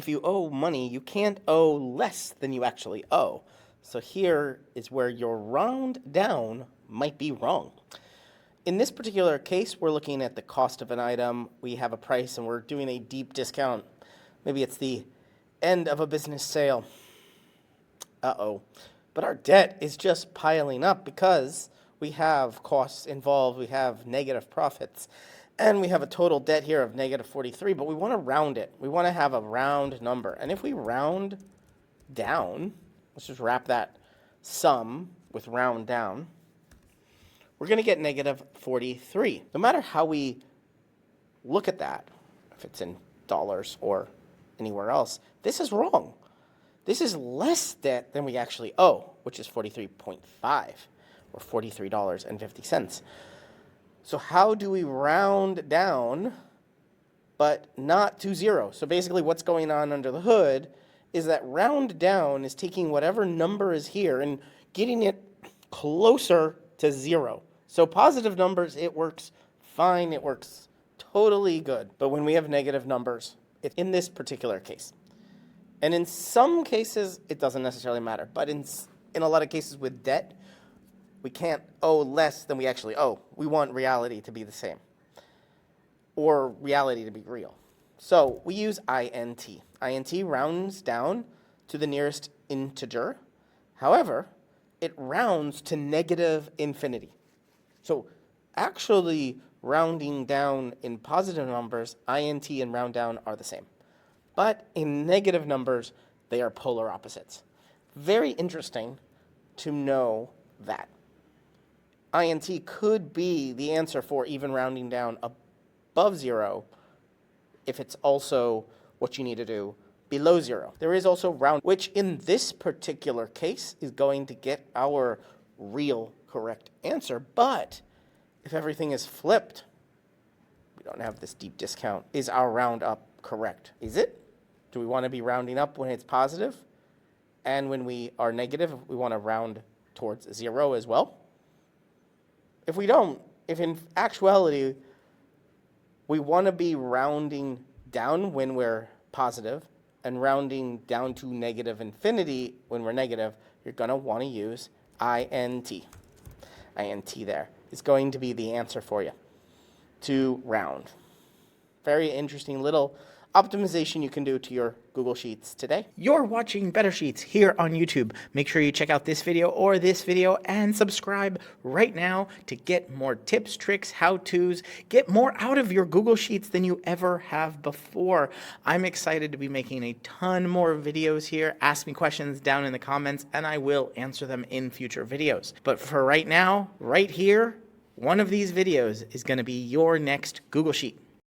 if you owe money, you can't owe less than you actually owe. So here is where your round down might be wrong. In this particular case, we're looking at the cost of an item. We have a price and we're doing a deep discount. Maybe it's the end of a business sale. Uh-oh. But our debt is just piling up because we have costs involved, we have negative profits, and we have a total debt here of negative 43, but we want to round it. We want to have a round number. And if we round down, let's just wrap that sum with round down, we're going to get negative 43. No matter how we look at that, if it's in dollars or anywhere else, this is wrong. This is less debt than we actually owe, which is 43.5 or $43.50. So how do we round down but not to zero? So basically what's going on under the hood is that round down is taking whatever number is here and getting it closer to zero. So positive numbers, it works fine, it works totally good. But when we have negative numbers, in this particular case, and in some cases, it doesn't necessarily matter, but in a lot of cases with debt, we can't owe less than we actually owe. We want reality to be the same, or reality to be real. So we use int. Int rounds down to the nearest integer. However, it rounds to negative infinity. So actually rounding down in positive numbers, int and round down are the same. But in negative numbers, they are polar opposites. Very interesting to know that. Int could be the answer for even rounding down above zero if it's also what you need to do below zero. There is also round, which in this particular case is going to get our real correct answer. But if everything is flipped, we don't have this deep discount. Is our round up correct? Is it? Do we want to be rounding up when it's positive? And when we are negative, we want to round towards zero as well? If we don't, if in actuality we want to be rounding down when we're positive and rounding down to negative infinity when we're negative, you're going to want to use int. Int there is going to be the answer for you to round. Very interesting little optimization you can do to your Google Sheets today. You're watching Better Sheets here on YouTube. Make sure you check out this video or this video and subscribe right now to get more tips, tricks, how-tos, get more out of your Google Sheets than you ever have before. I'm excited to be making a ton more videos here. Ask me questions down in the comments and I will answer them in future videos. But for right now, right here, one of these videos is going to be your next Google Sheet.